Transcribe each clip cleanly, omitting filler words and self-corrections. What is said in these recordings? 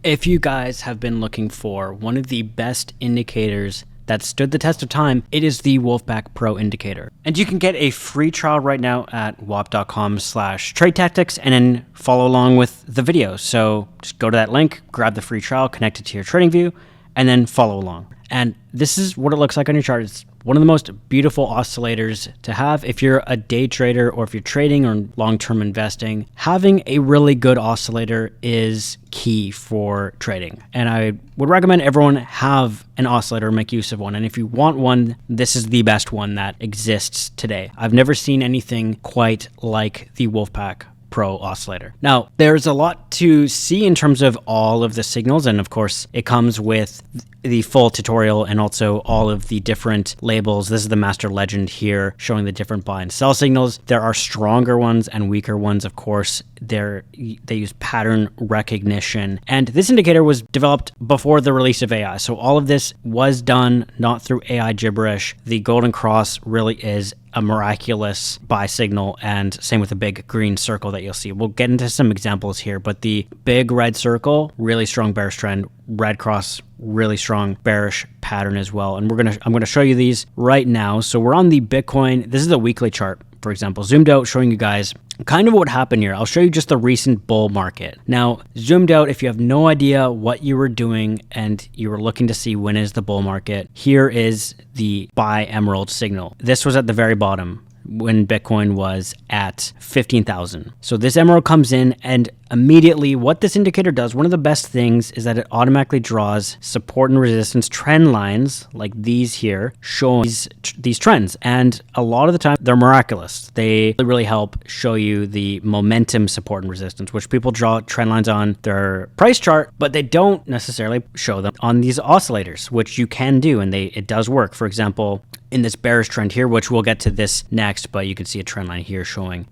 If you guys have been looking for one of the best indicators that stood the test of time, it is the Wolfpack Pro indicator. And you can get a free trial right now at wop.com/trade tactics and then follow along with the video. So just go to that link, grab the free trial, connect it to your trading view, and then follow along. And this is what it looks like on your chart. It's one of the most beautiful oscillators to have if you're a day trader or if you're trading or long-term investing. Having a really good oscillator is key for trading. And I would recommend everyone have an oscillator, make use of one. And if you want one, this is the best one that exists today. I've never seen anything quite like the Wolfpack Pro oscillator. Now, there's a lot to see in terms of all of the signals, and of course, it comes with the full tutorial and also all of the different labels. This is the master legend here showing the different buy and sell signals. There are stronger ones and weaker ones, of course. They use pattern recognition. And this indicator was developed before the release of AI. So all of this was done not through AI gibberish. The golden cross really is a miraculous buy signal, and same with the big green circle that you'll see. We'll get into some examples here, but the big red circle, really strong bearish trend, red cross, really strong bearish pattern as well. And I'm gonna show you these right now. So we're on the Bitcoin. This is the weekly chart, for example, zoomed out, showing you guys kind of what happened here. I'll show you just the recent bull market. Now, zoomed out, if you have no idea what you were doing and you were looking to see when is the bull market, here is the buy emerald signal. This was at the very bottom when Bitcoin was at 15,000. So this emerald comes in, and immediately what this indicator does, one of the best things is that it automatically draws support and resistance trend lines like these here, showing these trends. And a lot of the time they're miraculous. They really help show you the momentum support and resistance, which people draw trend lines on their price chart, but they don't necessarily show them on these oscillators, which you can do, and it does work. For example, in this bearish trend here, which we'll get to this next, but you can see a trend line here showing,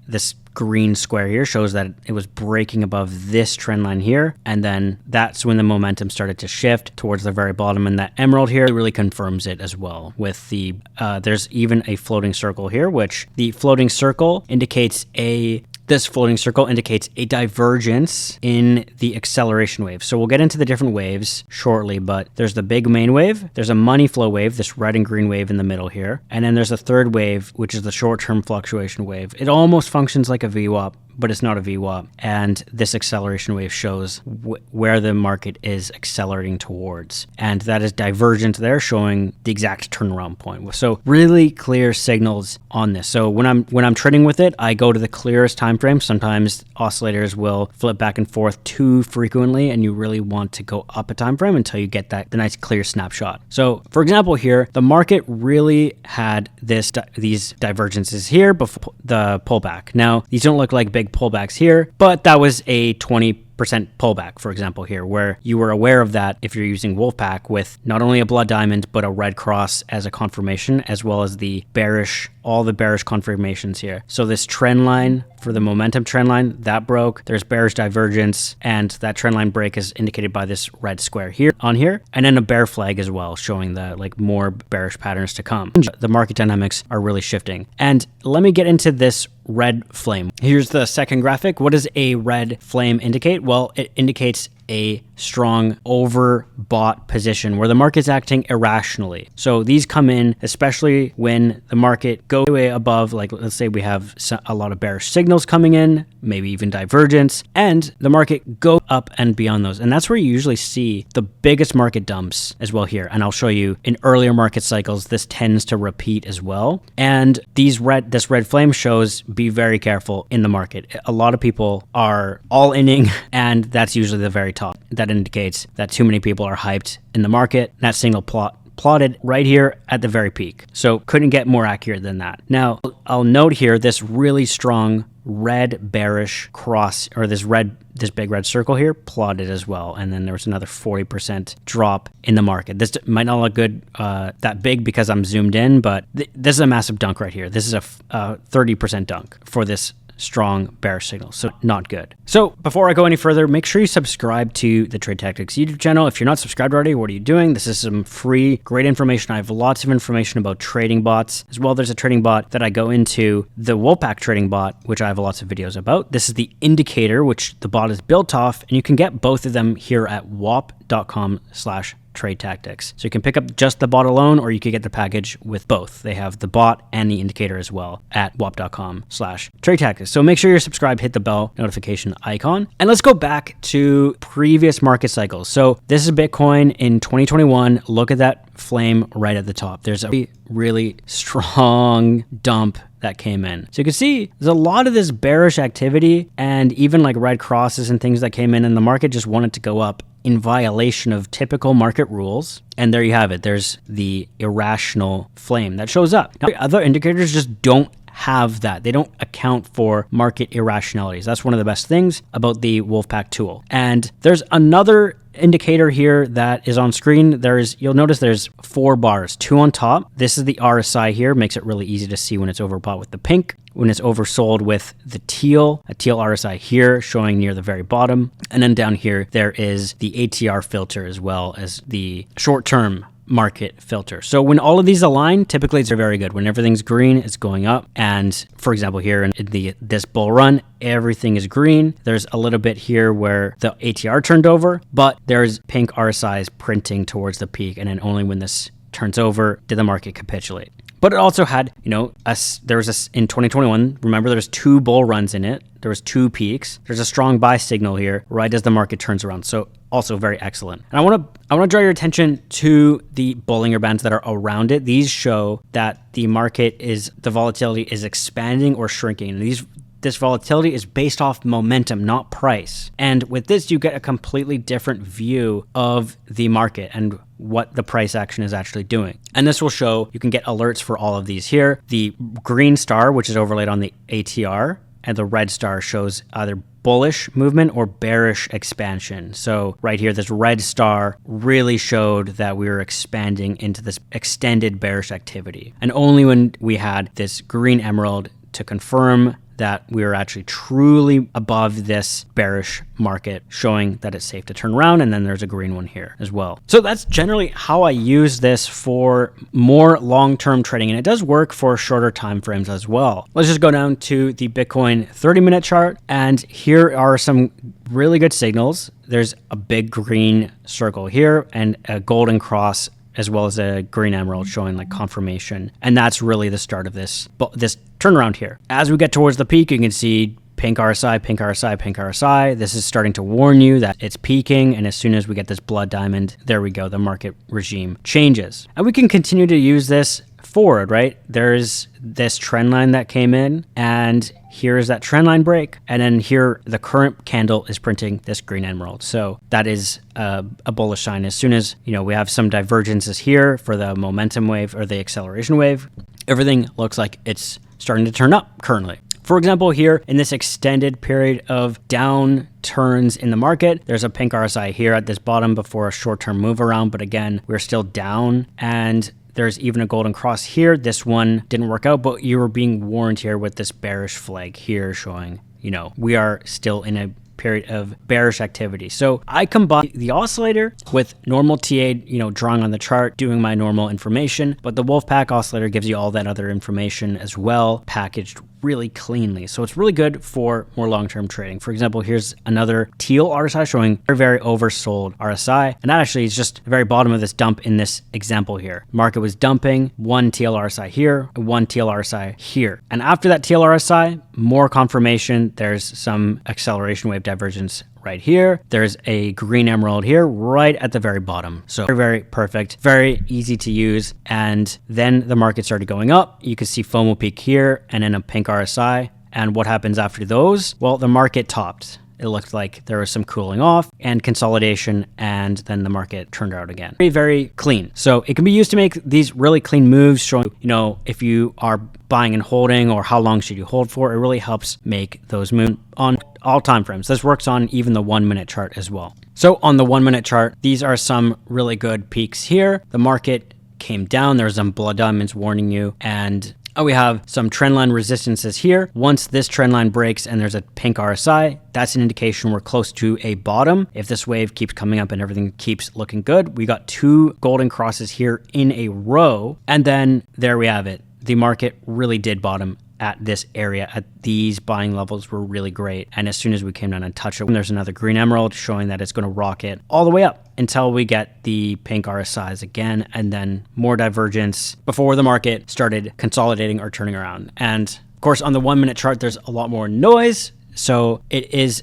this green square here shows that it was breaking above this trend line here. And then that's when the momentum started to shift towards the very bottom. And that emerald here really confirms it as well with there's even a floating circle here, which the floating circle indicates this floating circle indicates a divergence in the acceleration wave. So we'll get into the different waves shortly, but there's the big main wave, there's a money flow wave, this red and green wave in the middle here, and then there's a third wave, which is the short-term fluctuation wave. It almost functions like a VWAP, but it's not a VWAP. And this acceleration wave shows where the market is accelerating towards. And that is divergent there, showing the exact turnaround point. So really clear signals on this. So when I'm trading with it, I go to the clearest time frame. Sometimes oscillators will flip back and forth too frequently, and you really want to go up a time frame until you get the nice clear snapshot. So for example here, the market really had these divergences here before the pullback. Now, these don't look like big pullbacks here, but that was a 20% pullback, for example, here, where you were aware of that if you're using Wolfpack with not only a blood diamond, but a red cross as a confirmation, as well as all the bearish confirmations here. So this trend line for the momentum trend line, that broke. There's bearish divergence, and that trend line break is indicated by this red square here, and then a bear flag as well, showing the more bearish patterns to come. The market dynamics are really shifting. And let me get into this red flame. Here's the second graphic. What does a red flame indicate? Well, it indicates a strong overbought position where the market's acting irrationally. So these come in, especially when the market goes way above, like let's say we have a lot of bearish signals coming in, maybe even divergence, and the market goes up and beyond those. And that's where you usually see the biggest market dumps as well here. And I'll show you in earlier market cycles, this tends to repeat as well. And this red flame shows be very careful in the market. A lot of people are all inning, and that's usually the very top. That indicates that too many people are hyped in the market. That signal plotted right here at the very peak. So couldn't get more accurate than that. Now, I'll note here this really strong red bearish cross, or this big red circle here, plotted as well. And then there was another 40% drop in the market. This might not look good that big because I'm zoomed in, but this is a massive dunk right here. This is a 30% dunk for this strong bearish signal. So not good. So before I go any further, make sure you subscribe to the Trade Tactics YouTube channel. If you're not subscribed already, what are you doing? This is some free, great information. I have lots of information about trading bots as well. There's a trading bot that I go into, the Wolfpack trading bot, which I have lots of videos about. This is the indicator, which the bot is built off, and you can get both of them here at wop.com/trade tactics. So you can pick up just the bot alone, or you could get the package with both. They have the bot and the indicator as well at wop.com/trade tactics. So make sure you're subscribed, hit the bell notification icon. And let's go back to previous market cycles. So this is Bitcoin in 2021. Look at that flame right at the top. There's a really strong dump that came in. So you can see there's a lot of this bearish activity and even like red crosses and things that came in, and the market just wanted to go up in violation of typical market rules. And there you have it. There's the irrational flame that shows up. Now, other indicators just don't have that. They don't account for market irrationalities. That's one of the best things about the Wolfpack tool. And there's another indicator here that is on screen. You'll notice there's 4 bars, 2 on top. This is the RSI here, makes it really easy to see when it's overbought with the pink, when it's oversold with the teal, a teal RSI here showing near the very bottom. And then down here, there is the ATR filter as well as the short-term market filter. So when all of these align, typically it's very good. When everything's green, it's going up. And for example, here in this bull run, everything is green. There's a little bit here where the ATR turned over, but there's pink RSIs printing towards the peak. And then only when this turns over did the market capitulate. But it also had, in 2021, remember there's 2 bull runs in it. There was 2 peaks. There's a strong buy signal here right as the market turns around. So also very excellent. And I want to draw your attention to the Bollinger Bands that are around it. These show that the volatility is expanding or shrinking. And this volatility is based off momentum, not price. And with this, you get a completely different view of the market and what the price action is actually doing. And this will show, you can get alerts for all of these here. The green star, which is overlaid on the ATR, and the red star shows either bullish movement or bearish expansion. So right here, this red star really showed that we were expanding into this extended bearish activity. And only when we had this green emerald to confirm that we are actually truly above this bearish market, showing that it's safe to turn around. And then there's a green one here as well. So that's generally how I use this for more long-term trading. And it does work for shorter time frames as well. Let's just go down to the Bitcoin 30-minute chart. And here are some really good signals. There's a big green circle here and a golden cross, as well as a green emerald showing like confirmation. And that's really the start of this turnaround here. As we get towards the peak, you can see pink RSI, pink RSI, pink RSI. This is starting to warn you that it's peaking. And as soon as we get this blood diamond, there we go, the market regime changes. And we can continue to use this forward, right? There's this trend line that came in, and here's that trend line break. And then here, the current candle is printing this green emerald. So that is a bullish sign. As soon as, we have some divergences here for the momentum wave or the acceleration wave, everything looks like it's starting to turn up currently. For example, here in this extended period of downturns in the market, there's a pink RSI here at this bottom before a short-term move around. But again, we're still down, and there's even a golden cross here. This one didn't work out, but you were being warned here with this bearish flag here showing, we are still in a period of bearish activity. So I combine the oscillator with normal TA, drawing on the chart, doing my normal information, but the Wolfpack oscillator gives you all that other information as well, packaged really cleanly. So it's really good for more long-term trading. For example, here's another teal RSI showing very, very oversold RSI. And that actually is just the very bottom of this dump in this example here. Market was dumping, 1 teal RSI here, 1 teal RSI here. And after that teal RSI, more confirmation, there's some acceleration wave divergence right here. There's a green emerald here right at the very bottom. So very, very perfect, very easy to use. And then the market started going up. You can see FOMO peak here and then a pink RSI. And what happens after those? Well, the market topped. It looked like there was some cooling off and consolidation, and then the market turned out again. Very, very clean. So it can be used to make these really clean moves, showing, if you are buying and holding or how long should you hold for. It really helps make those moves on all time frames. This works on even the 1-minute chart as well. So on the 1-minute chart, these are some really good peaks here. The market came down. There's some blood diamonds warning you, and We have some trendline resistances here. Once this trendline breaks and there's a pink RSI, that's an indication we're close to a bottom. If this wave keeps coming up and everything keeps looking good, we got 2 golden crosses here in a row. And then there we have it. The market really did bottom at this area. At these buying levels were really great. And as soon as we came down and touched it, there's another green emerald showing that it's going to rocket all the way up until we get the pink RSIs again, and then more divergence before the market started consolidating or turning around. And of course, on the 1 minute chart, there's a lot more noise. So it is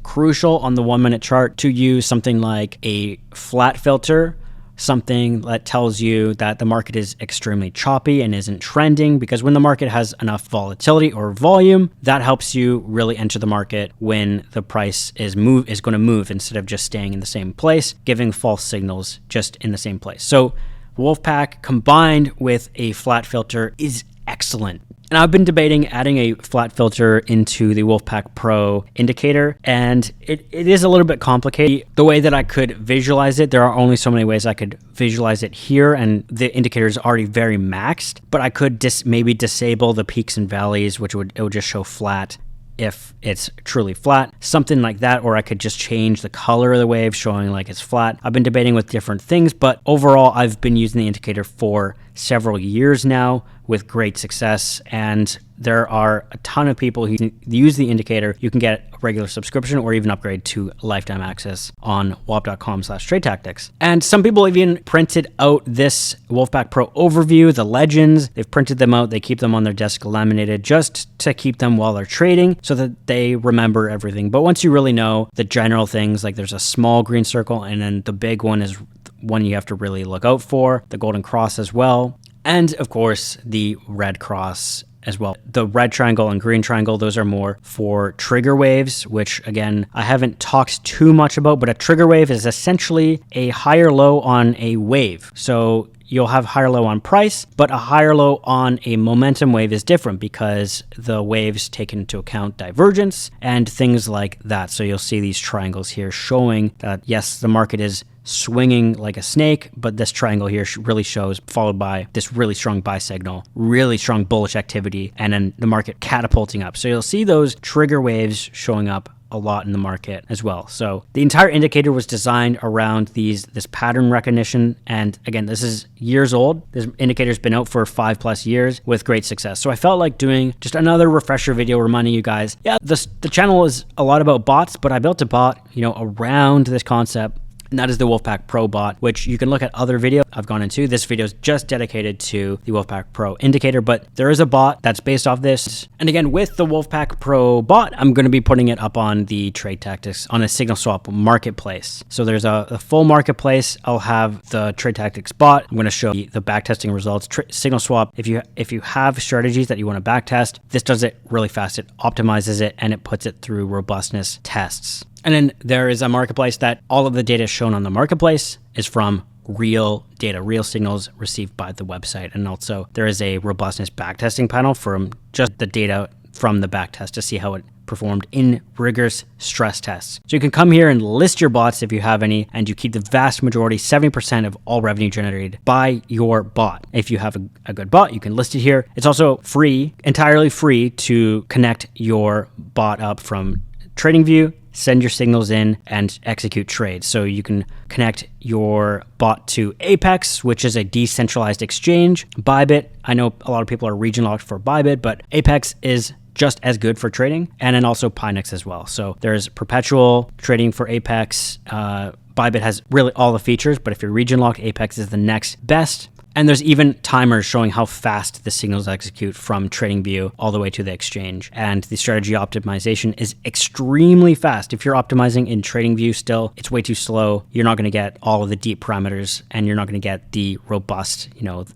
crucial on the 1 minute chart to use something like a flat filter, something that tells you that the market is extremely choppy and isn't trending, because when the market has enough volatility or volume, that helps you really enter the market when the price is going to move instead of just staying in the same place, giving false signals just in the same place. So Wolfpack combined with a flat filter is excellent. And I've been debating adding a flat filter into the Wolfpack Pro indicator, and it is a little bit complicated. The way that I could visualize it, there are only so many ways I could visualize it here, and the indicator is already very maxed, but I could maybe disable the peaks and valleys, which it would just show flat if it's truly flat, something like that, or I could just change the color of the wave showing like it's flat. I've been debating with different things, but overall I've been using the indicator for several years now with great success, and there are a ton of people who use the indicator. You can get a regular subscription or even upgrade to lifetime access on wop.com/trade tactics. And some people have even printed out this Wolfpack Pro overview, the legends. They've printed them out. They keep them on their desk laminated just to keep them while they're trading so that they remember everything. But once you really know the general things, like there's a small green circle and then the big one is one you have to really look out for, the golden cross as well. And of course, the red cross as well. The red triangle and green triangle, those are more for trigger waves, which again, I haven't talked too much about, but a trigger wave is essentially a higher low on a wave. So you'll have higher low on price, but a higher low on a momentum wave is different because the waves take into account divergence and things like that. So you'll see these triangles here showing that yes, the market is swinging like a snake, but this triangle here really shows, followed by this really strong buy signal, really strong bullish activity, and then the market catapulting up. So you'll see those trigger waves showing up a lot in the market as well. So the entire indicator was designed around this pattern recognition. And again, this is years old. This indicator's been out for 5+ years with great success. So I felt like doing just another refresher video reminding you guys, yeah, the channel is a lot about bots, but I built a bot, around this concept. And that is the Wolfpack Pro Bot, which you can look at other videos I've gone into. This video is just dedicated to the Wolfpack Pro indicator, but there is a bot that's based off this. And again, with the Wolfpack Pro Bot, I'm going to be putting it up on the Trade Tactics on a Signal Swap marketplace. So there's a full marketplace. I'll have the Trade Tactics bot. I'm going to show you the backtesting results. Signal Swap, if you have strategies that you want to backtest, this does it really fast. It optimizes it and it puts it through robustness tests. And then there is a marketplace that all of the data shown on the marketplace is from real data, real signals received by the website. And also there is a robustness backtesting panel from just the data from the backtest to see how it performed in rigorous stress tests. So you can come here and list your bots if you have any, and you keep the vast majority, 70% of all revenue generated by your bot. If you have a good bot, you can list it here. It's also free, entirely free to connect your bot up from TradingView, send your signals in, and execute trades. So you can connect your bot to Apex, which is a decentralized exchange. Bybit, I know a lot of people are region locked for Bybit, but Apex is just as good for trading, and then also Pinex as well. So there's perpetual trading for Apex. Bybit has really all the features, but if you're region locked, Apex is the next best. And there's even timers showing how fast the signals execute from TradingView all the way to the exchange. And the strategy optimization is extremely fast. If you're optimizing in TradingView still, it's way too slow. You're not going to get all of the deep parameters, and you're not going to get the robust,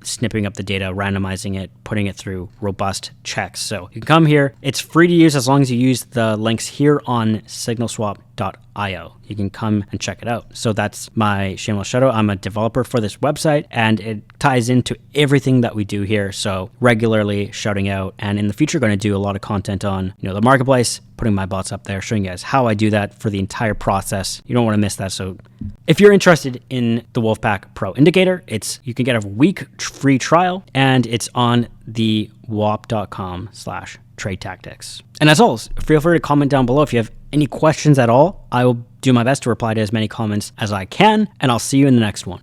snipping up the data, randomizing it, putting it through robust checks. So you can come here. It's free to use as long as you use the links here on Signal Swap Wolfpack.io. You can come and check it out. So that's my shameless shout out. I'm a developer for this website, and it ties into everything that we do here. So regularly shouting out, and in the future going to do a lot of content on, the marketplace, putting my bots up there, showing you guys how I do that for the entire process. You don't want to miss that. So if you're interested in the Wolfpack Pro Indicator, you can get a week free trial, and it's on the wop.com/trade tactics. And as always, feel free to comment down below if you have any questions at all. I will do my best to reply to as many comments as I can, and I'll see you in the next one.